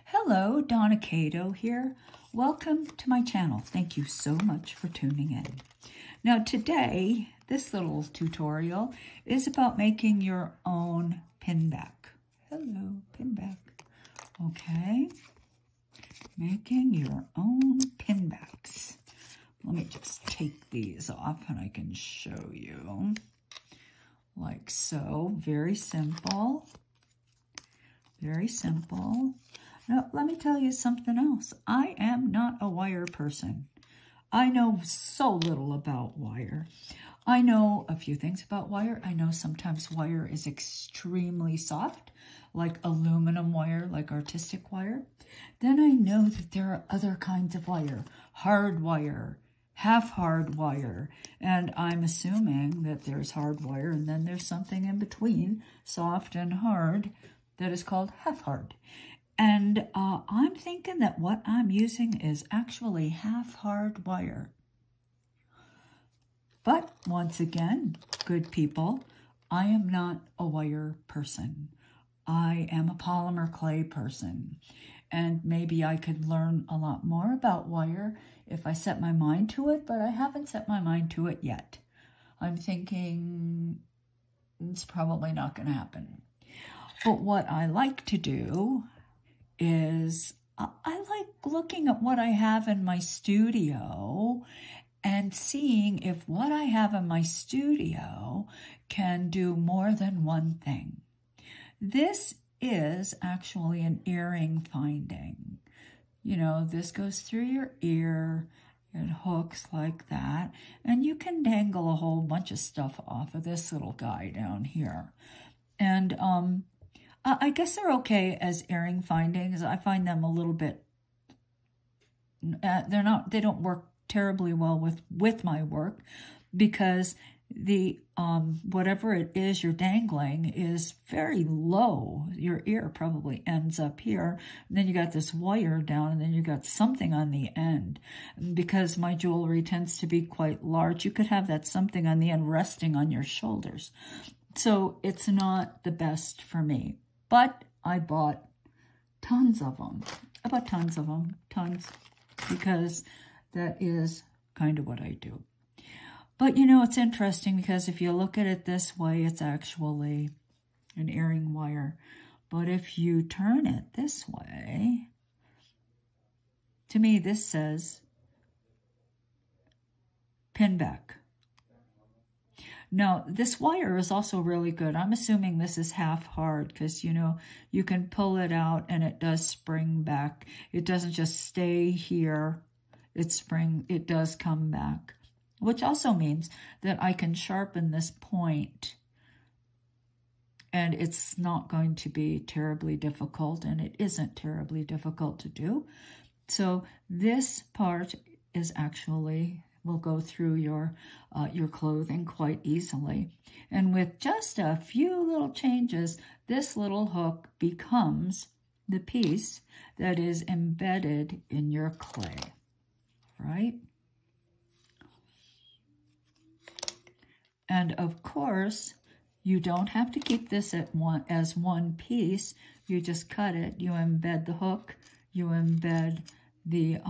Hello, Donna Kato here. Welcome to my channel. Thank you so much for tuning in. Now today, this little tutorial is about making your own pinback. Hello, pinback. Okay, making your own pinbacks. Let me just take these off and I can show you. Like so, very simple. Very simple. Now, let me tell you something else. I am not a wire person. I know so little about wire. I know a few things about wire. I know sometimes wire is extremely soft, like aluminum wire, like artistic wire. Then I know that there are other kinds of wire, hard wire, half hard wire, and I'm assuming that there's hard wire and then there's something in between, soft and hard, that is called half hard. And I'm thinking that what I'm using is actually half hard wire. But once again, good people, I am not a wire person. I am a polymer clay person. And maybe I could learn a lot more about wire if I set my mind to it, but I haven't set my mind to it yet. I'm thinking it's probably not going to happen. But what I like to do is I like looking at what I have in my studio and seeing if what I have in my studio can do more than one thing. This is actually an earring finding. You know, this goes through your ear, it hooks like that, and you can dangle a whole bunch of stuff off of this little guy down here. And I guess they're okay as earring findings. I find them a little bit, they don't work terribly well with my work because the, whatever it is you're dangling is very low. Your ear probably ends up here. And then you got this wire down and then you got something on the end. And because my jewelry tends to be quite large, you could have that something on the end resting on your shoulders. So it's not the best for me. But I bought tons of them. I bought tons of them, tons, because that is kind of what I do. But, you know, it's interesting because if you look at it this way, it's actually an earring wire. But if you turn it this way, to me, this says pinback. Now, this wire is also really good. I'm assuming this is half hard because, you know, you can pull it out and it does spring back. It doesn't just stay here. It does come back, which also means that I can sharpen this point and it's not going to be terribly difficult, and it isn't terribly difficult to do. So this part is actually will go through your clothing quite easily. And with just a few little changes, this little hook becomes the piece that is embedded in your clay, right? And of course, you don't have to keep this as one piece. You just cut it, you embed the hook, you embed the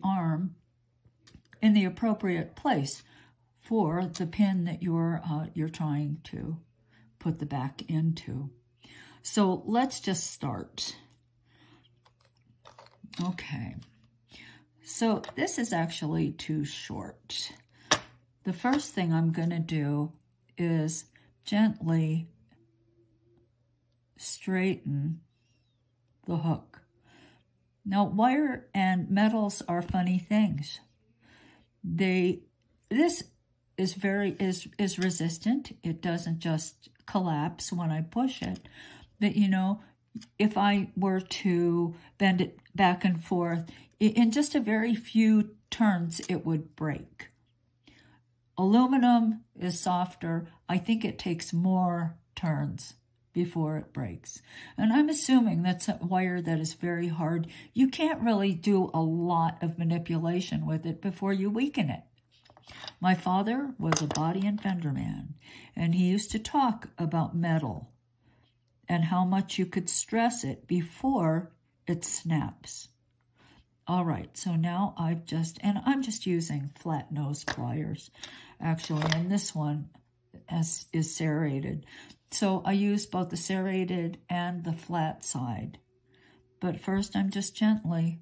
arm in the appropriate place for the pin that you're trying to put the back into. So let's just start. Okay, so this is actually too short. The first thing I'm going to do is gently straighten the hook. Now, wire and metals are funny things. This is resistant. It doesn't just collapse when I push it. But, you know, if I were to bend it back and forth, in just a very few turns, it would break. Aluminum is softer. I think it takes more turns before it breaks. And I'm assuming that's a wire that is very hard. You can't really do a lot of manipulation with it before you weaken it. My father was a body and fender man, and he used to talk about metal and how much you could stress it before it snaps. All right, so now I'm just using flat nose pliers, actually, and this one is serrated. So I use both the serrated and the flat side. But first I'm just gently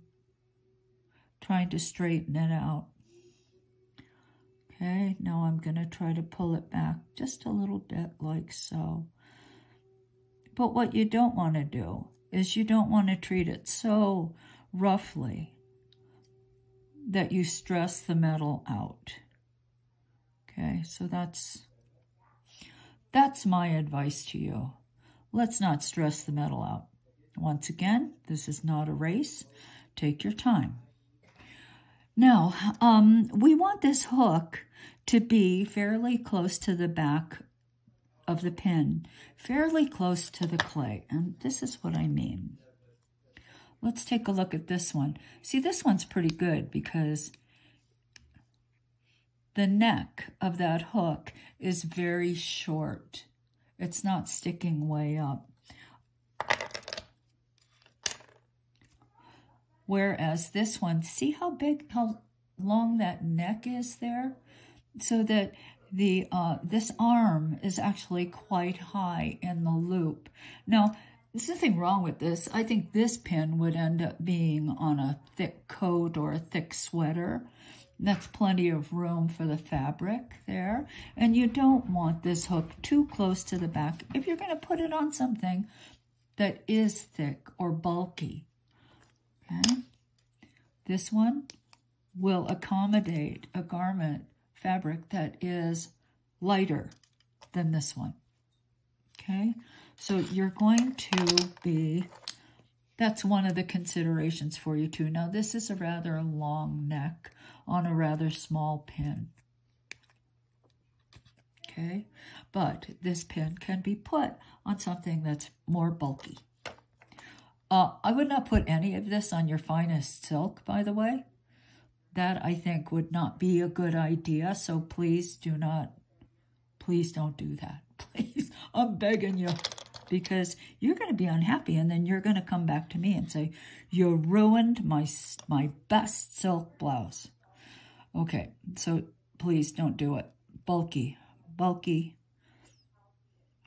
trying to straighten it out. Okay, now I'm going to try to pull it back just a little bit like so. But what you don't want to do is you don't want to treat it so roughly that you stress the metal out. Okay, so that's my advice to you. Let's not stress the metal out. Once again, this is not a race. Take your time. Now, we want this hook to be fairly close to the back of the pin, fairly close to the clay. And this is what I mean. Let's take a look at this one. See, this one's pretty good because the neck of that hook is very short. It's not sticking way up. Whereas this one, see how long that neck is there? So that the this arm is actually quite high in the loop. Now, there's nothing wrong with this. I think this pin would end up being on a thick coat or a thick sweater. That's plenty of room for the fabric there. And you don't want this hook too close to the back if you're going to put it on something that is thick or bulky. Okay? This one will accommodate a garment fabric that is lighter than this one. Okay? So you're going to be, that's one of the considerations for you too. Now this is a rather long neck on a rather small pin. Okay? But this pin can be put on something that's more bulky. I would not put any of this on your finest silk, by the way. That, I think, would not be a good idea, so please don't do that. Please, I'm begging you, because you're going to be unhappy, and then you're going to come back to me and say, you ruined my best silk blouse. Okay, so please don't do it. Bulky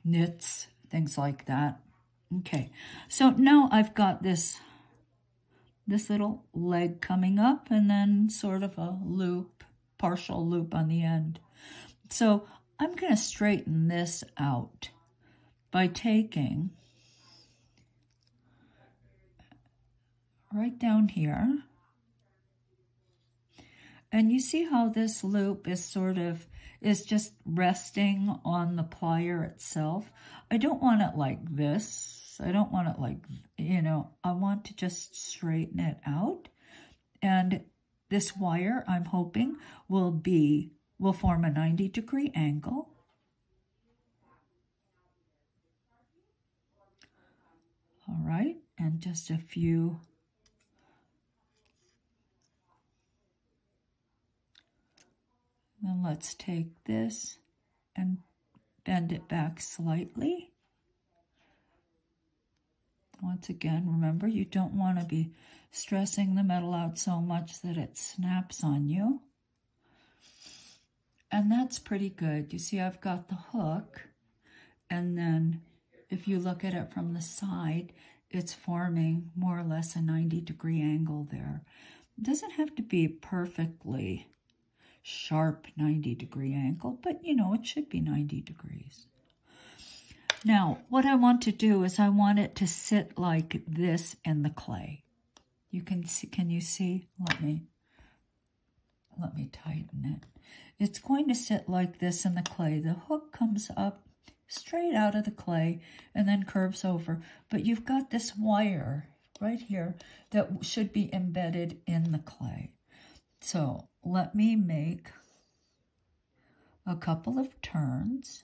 knits, things like that. Okay, so now I've got this little leg coming up and then sort of a loop, partial loop on the end. So I'm going to straighten this out by taking right down here. And you see how this loop is just resting on the plier itself. I don't want it like this. I don't want it like, I want to just straighten it out. And this wire, I'm hoping, will form a 90-degree angle. All right, and just a few. Then let's take this and bend it back slightly. Once again, remember, you don't want to be stressing the metal out so much that it snaps on you. And that's pretty good. You see, I've got the hook, and then if you look at it from the side, it's forming more or less a 90-degree angle there. It doesn't have to be perfectly sharp 90-degree angle, but it should be 90 degrees. Now, what I want to do is I want it to sit like this in the clay. You can see, can you see? Let me tighten it. It's going to sit like this in the clay. The hook comes up straight out of the clay and then curves over. But you've got this wire right here that should be embedded in the clay. So let me make a couple of turns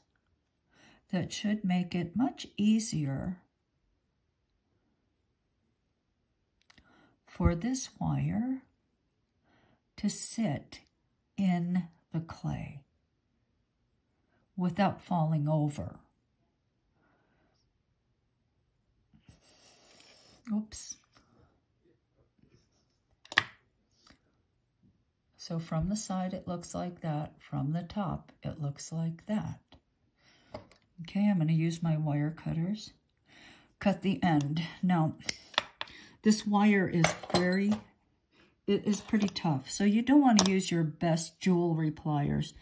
that should make it much easier for this wire to sit in the clay without falling over. Oops. So from the side, it looks like that. From the top, it looks like that. Okay, I'm going to use my wire cutters. Cut the end. Now, this wire is it is pretty tough. So you don't want to use your best jewelry pliers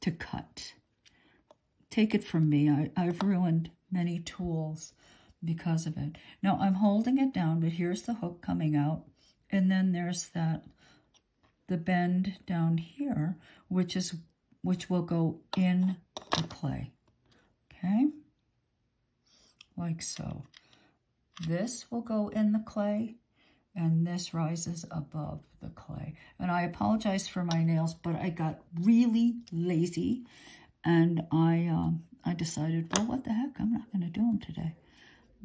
to cut. Take it from me. I've ruined many tools because of it. Now, I'm holding it down, but here's the hook coming out. And then there's the bend down here, which will go in the clay. Okay? Like so. This will go in the clay, and this rises above the clay. And I apologize for my nails, but I got really lazy, and I decided, well, what the heck? I'm not going to do them today.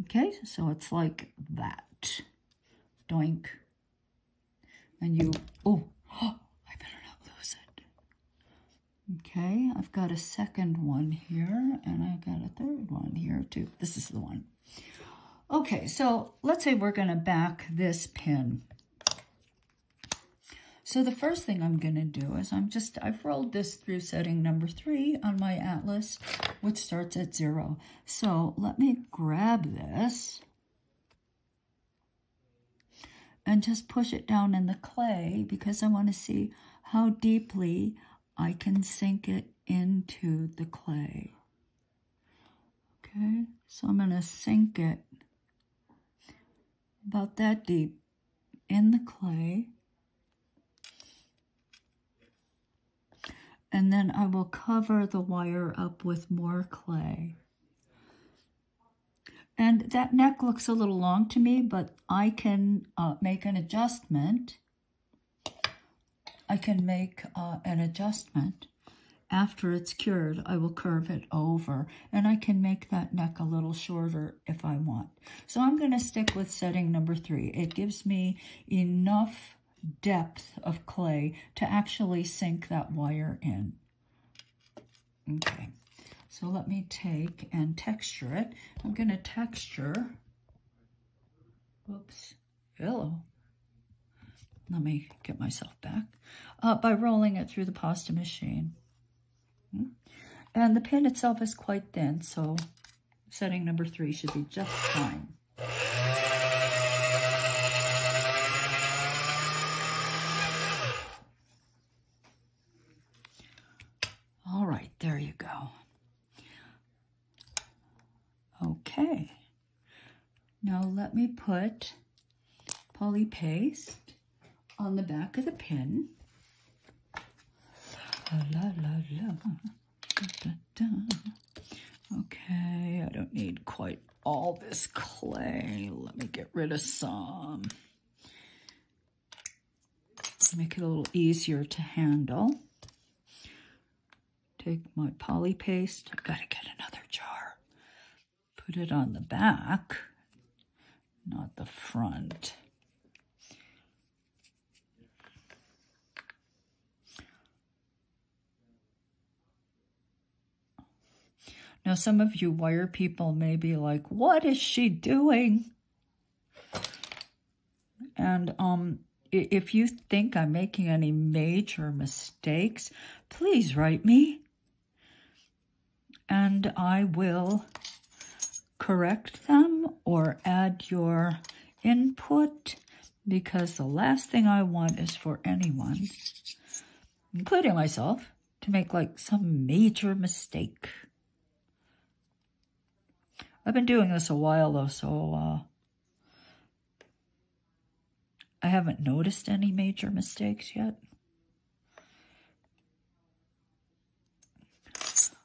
Okay, so it's like that. Doink. And you, oh, I better not lose it. Okay, I've got a second one here, and I've got a third one here too. This is the one. Okay, so let's say we're going to back this pin. So the first thing I'm going to do is I've rolled this through setting number 3 on my atlas, which starts at 0. So let me grab this and just push it down in the clay because I want to see how deeply I can sink it into the clay. Okay, so I'm going to sink it about that deep in the clay. And then I will cover the wire up with more clay. And that neck looks a little long to me, but I can make an adjustment. I can make an adjustment. After it's cured, I will curve it over, and I can make that neck a little shorter if I want. So I'm going to stick with setting number 3. It gives me enough depth of clay to actually sink that wire in. Okay, so let me take and texture it. I'm going to texture, oops, hello. Let me get myself back, by rolling it through the pasta machine. And the pin itself is quite thin, so setting number 3 should be just fine. All right, there you go. Okay, now let me put poly paste on the back of the pin. La, la, la. Da, da, da. Okay, I don't need quite all this clay. Let me get rid of some. Make it a little easier to handle. Take my poly paste. I've got to get another jar. Put it on the back, not the front. Now, some of you wire people may be like, what is she doing? And if you think I'm making any major mistakes, please write me. And I will correct them or add your input, because the last thing I want is for anyone, including myself, to make like some major mistake. I've been doing this a while though, so I haven't noticed any major mistakes yet.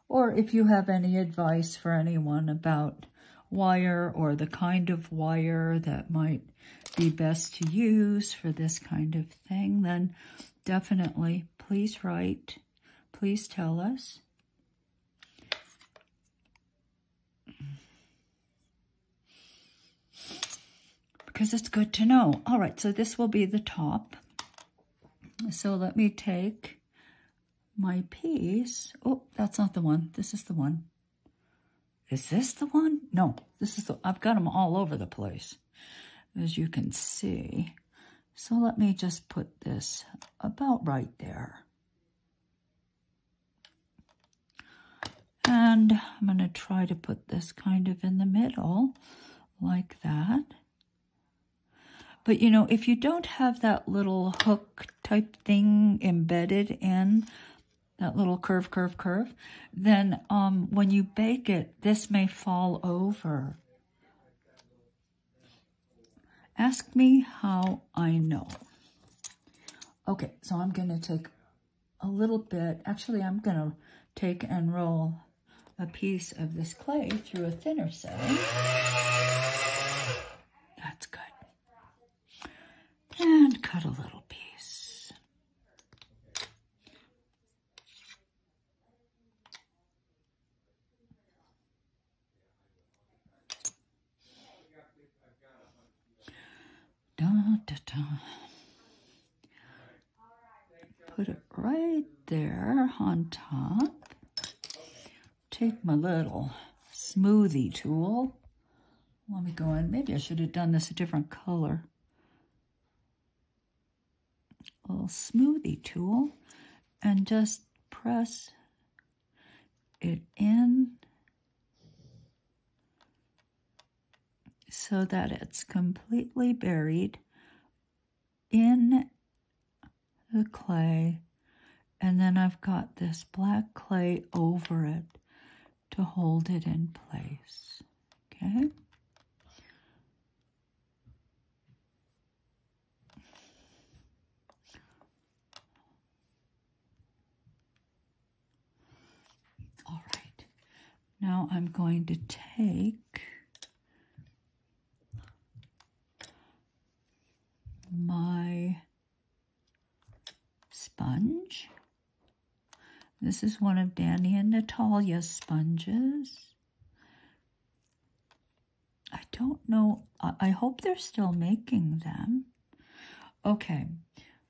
Or if you have any advice for anyone about wire or the kind of wire that might be best to use for this kind of thing, then definitely please write. Please tell us. Because it's good to know. All right, so this will be the top. So let me take my piece. Oh, that's not the one. This is the one. Is this the one? No, this is the, I've got them all over the place, as you can see. So let me just put this about right there. And I'm going to try to put this kind of in the middle, like that. But you know, if you don't have that little hook type thing embedded in that little curve, then when you bake it, this may fall over. Ask me how I know. Okay, so I'm going to take a little bit. Actually, I'm going to take and roll a piece of this clay through a thinner setting. That's good. And cut a little piece. Da, da, da. Put it right there on top. Take my little smoothie tool. Let me go in. Maybe I should have done this a different color. A little smoothie tool. And just press it in so that it's completely buried in the clay. And then I've got this black clay over it to hold it in place, okay? All right, now I'm going to take my sponge. This is one of Danny and Natalia's sponges. I don't know. I hope they're still making them. Okay,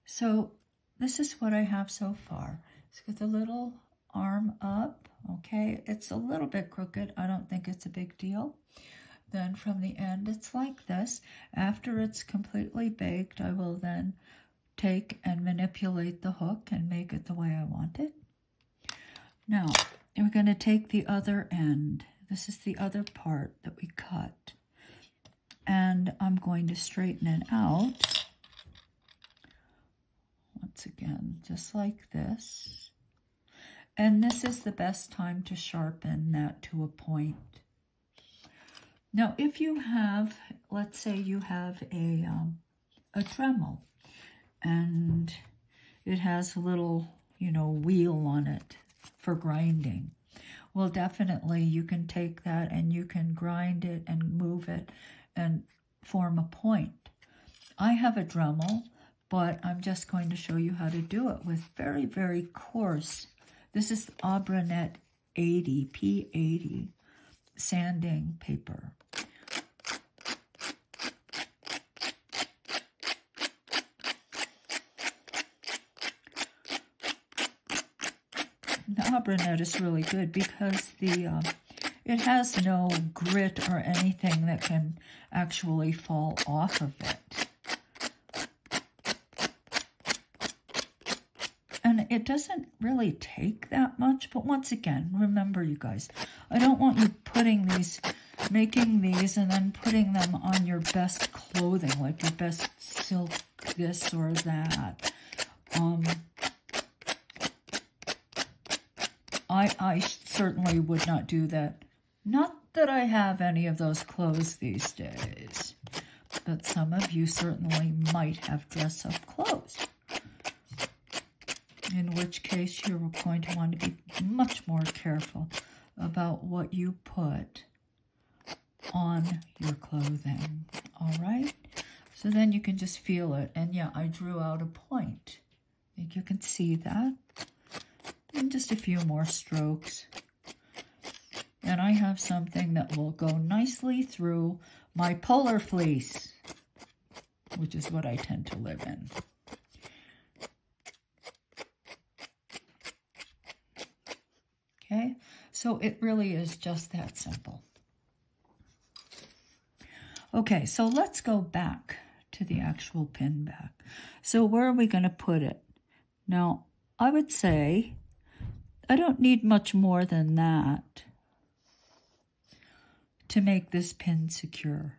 so this is what I have so far. It's got the little arm up, okay? It's a little bit crooked. I don't think it's a big deal. Then from the end, it's like this. After it's completely baked, I will then take and manipulate the hook and make it the way I want it. Now, we're going to take the other end. This is the other part that we cut. And I'm going to straighten it out. Once again, just like this. And this is the best time to sharpen that to a point. Now, if you have, let's say you have a Dremel, and it has a little, you know, wheel on it for grinding. Well, definitely you can take that and you can grind it and move it and form a point. I have a Dremel, but I'm just going to show you how to do it with very, very coarse. This is Abranet 80, P80 sanding paper. The Abranet is really good because it has no grit or anything that can actually fall off of it. And it doesn't really take that much, but once again, remember you guys, I don't want you making these and then putting them on your best clothing, like your best silk this or that. I certainly would not do that. Not that I have any of those clothes these days, but some of you certainly might have dress-up clothes, in which case you're going to want to be much more careful about what you put on your clothing, all right? So then you can just feel it, and yeah, I drew out a point. I think you can see that. And just a few more strokes. And I have something that will go nicely through my polar fleece, which is what I tend to live in. Okay, so it really is just that simple. Okay, so let's go back to the actual pin back. So where are we going to put it? Now, I would say I don't need much more than that to make this pin secure.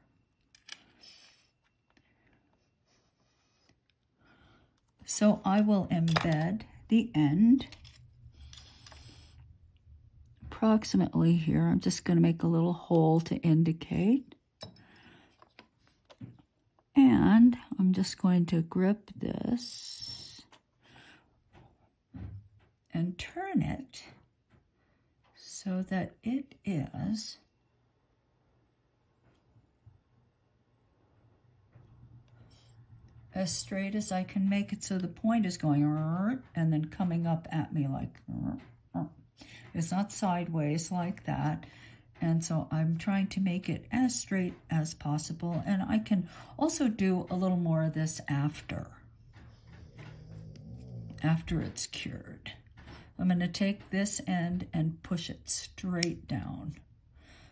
So I will embed the end approximately here. I'm just going to make a little hole to indicate. And I'm just going to grip this and turn it so that it is as straight as I can make it, so the point is going and then coming up at me like it's not sideways like that. And so I'm trying to make it as straight as possible, and I can also do a little more of this after it's cured. I'm going to take this end and push it straight down.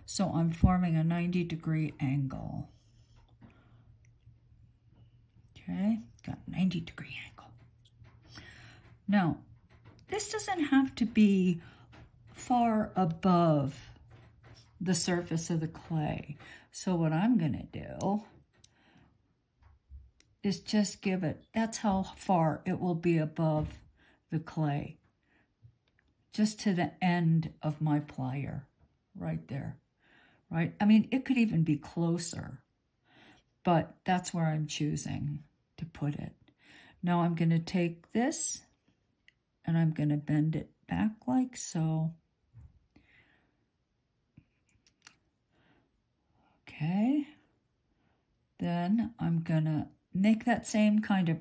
So I'm forming a 90-degree angle. Okay, got 90-degree angle. Now, this doesn't have to be far above the surface of the clay. So what I'm going to do is just give it, that's how far it will be above the clay. Just to the end of my plier, right there, right? I mean, it could even be closer, but that's where I'm choosing to put it. Now I'm going to take this and I'm going to bend it back like so. Okay. Then I'm going to make that same kind of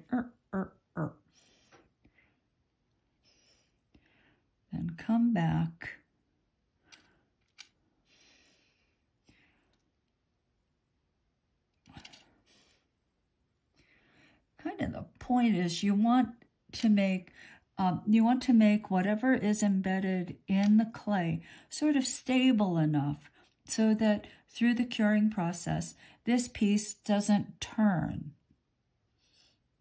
Then come back. Kind of the point is you want to make whatever is embedded in the clay sort of stable enough so that through the curing process, this piece doesn't turn,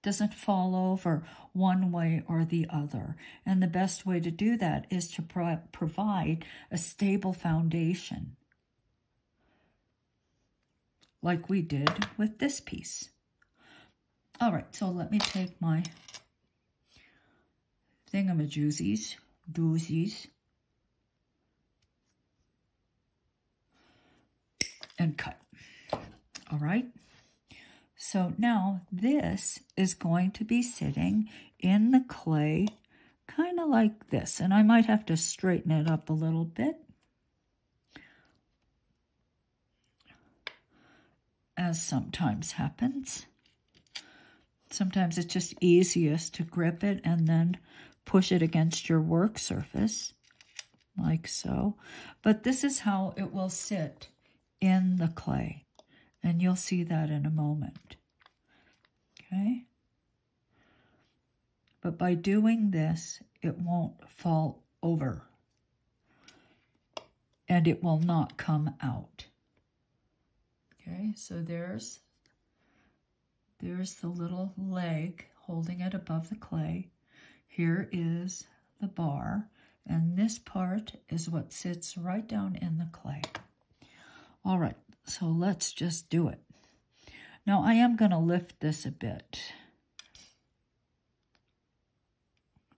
doesn't fall over one way or the other. And the best way to do that is to provide a stable foundation, like we did with this piece. All right, so let me take my doozies, and cut. All right. So now this is going to be sitting in the clay kind of like this. And I might have to straighten it up a little bit, as sometimes happens. Sometimes it's just easiest to grip it and then push it against your work surface, like so. But this is how it will sit in the clay, and you'll see that in a moment. Okay? But by doing this, it won't fall over, and it will not come out. Okay, so there's the little leg holding it above the clay. Here is the bar, and this part is what sits right down in the clay. All right, so let's just do it. Now I am going to lift this a bit.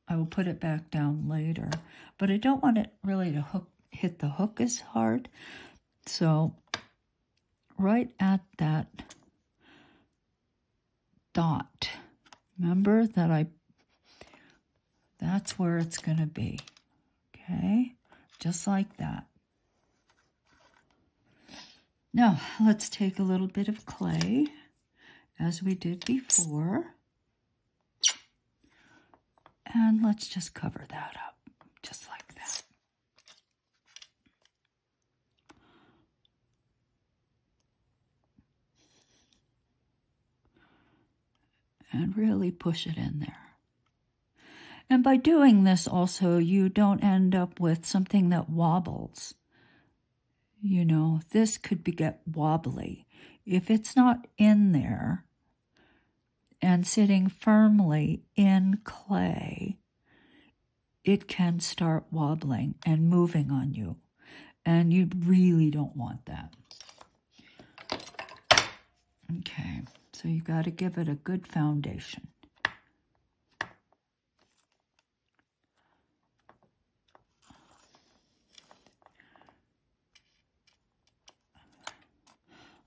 I will put it back down later, but I don't want it really to hit the hook as hard. So right at that dot, remember that that's where it's going to be. Okay, just like that. Now, let's take a little bit of clay, as we did before, and let's just cover that up, just like that. And really push it in there. And by doing this also, you don't end up with something that wobbles. You know, this could get wobbly. If it's not in there, and sitting firmly in clay, it can start wobbling and moving on you. And you really don't want that. Okay, so you got to give it a good foundation.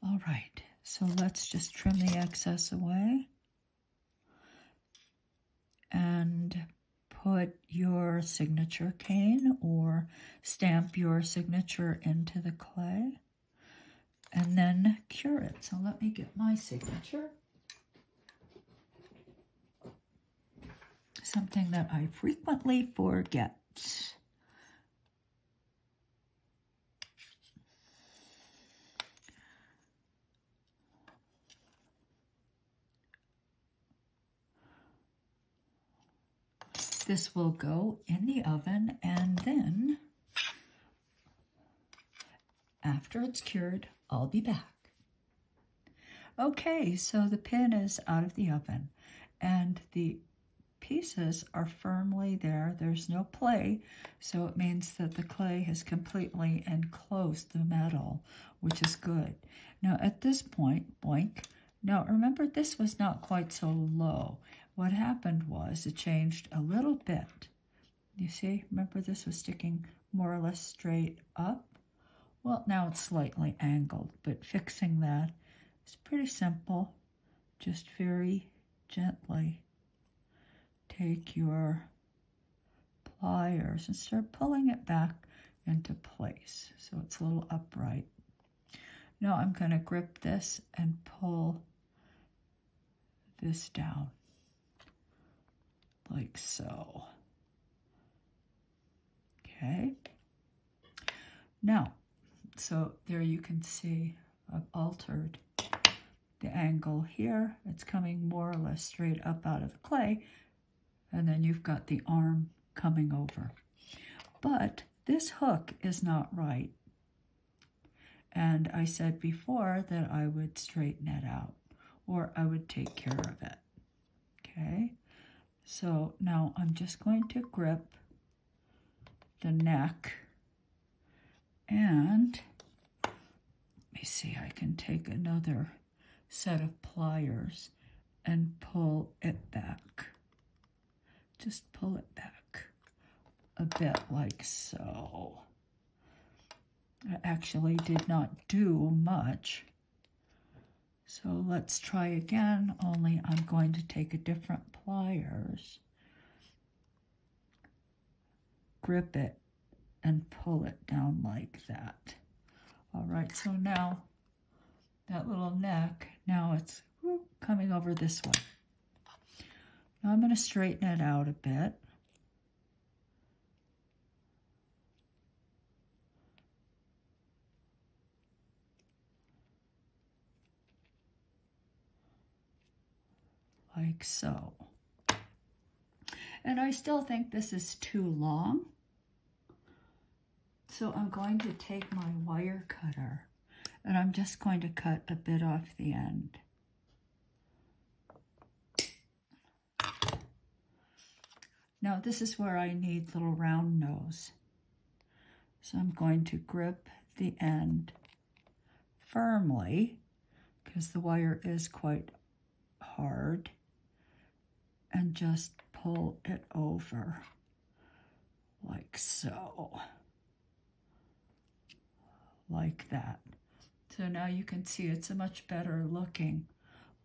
All right, so let's just trim the excess away and put your signature cane or stamp your signature into the clay and then cure it. So let me get my signature. Something that I frequently forget. This will go in the oven, and then after it's cured, I'll be back. Okay, so the pin is out of the oven, and the pieces are firmly there. There's no play, so it means that the clay has completely enclosed the metal, which is good. Now at this point, boink. Now remember, this was not quite so low. What happened was it changed a little bit. You see, remember this was sticking more or less straight up? Well, now it's slightly angled, but fixing that is pretty simple. Just very gently take your pliers and start pulling it back into place so it's a little upright. Now I'm going to grip this and pull this down like so. Okay. Now, so there you can see I've altered the angle here. It's coming more or less straight up out of the clay, and then you've got the arm coming over. But this hook is not right. And I said before that I would straighten it out, or I would take care of it. Okay, so now I'm just going to grip the neck, and let me see, I can take another set of pliers and pull it back. Just pull it back a bit like so. I actually did not do much. So let's try again, only I'm going to take a different pliers, grip it, and pull it down like that. All right, so now that little neck, now it's coming over this way. Now I'm going to straighten it out a bit. Like so. And I still think this is too long. So I'm going to take my wire cutter and I'm just going to cut a bit off the end. Now this is where I need little round nose. So I'm going to grip the end firmly because the wire is quite hard, and just pull it over like so, like that. So now you can see it's a much better looking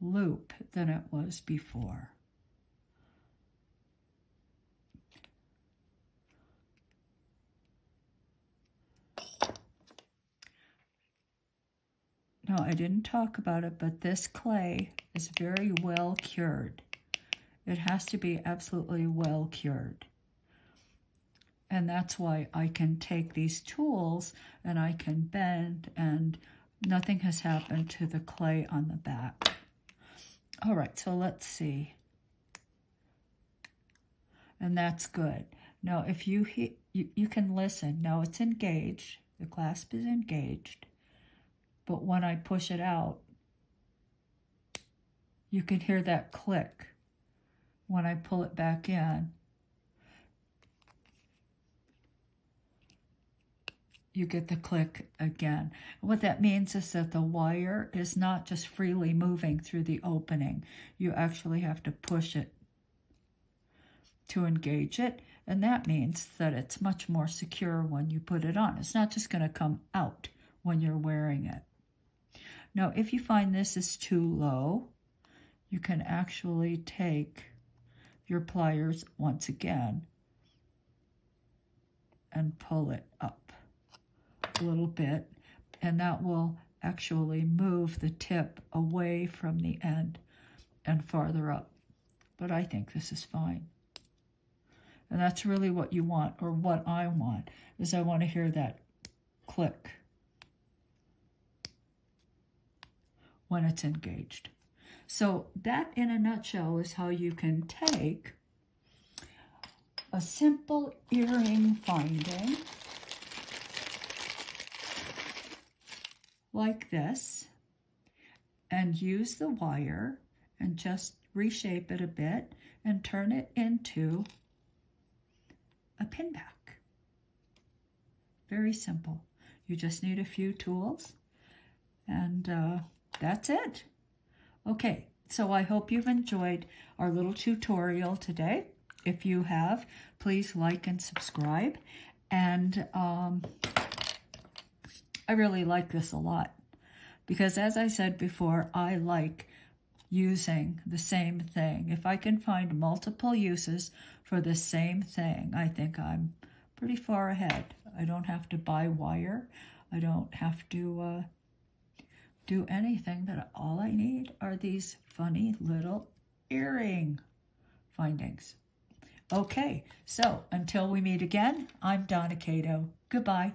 loop than it was before. No, I didn't talk about it, but this clay is very well cured. It has to be absolutely well cured. And that's why I can take these tools and I can bend and nothing has happened to the clay on the back. All right, so let's see. And that's good. Now, if you can listen. Now it's engaged. The clasp is engaged. But when I push it out, you can hear that click when I pull it back in. You get the click again. What that means is that the wire is not just freely moving through the opening. You actually have to push it to engage it, and that means that it's much more secure when you put it on. It's not just going to come out when you're wearing it. Now, if you find this is too low, you can actually take your pliers once again and pull it up a little bit, and that will actually move the tip away from the end and farther up. But I think this is fine. And that's really what you want, or what I want, is I want to hear that click when it's engaged. So that, in a nutshell, is how you can take a simple earring finding like this and use the wire and just reshape it a bit and turn it into a pinback. Very simple. You just need a few tools, and that's it. Okay, so I hope you've enjoyed our little tutorial today. If you have, please like and subscribe. And I really like this a lot because, as I said before, I like using the same thing. If I can find multiple uses for the same thing, I think I'm pretty far ahead. I don't have to buy wire. I don't have to do anything. That all I need are these funny little earring findings. Okay, so until we meet again, I'm Donna Kato. Goodbye.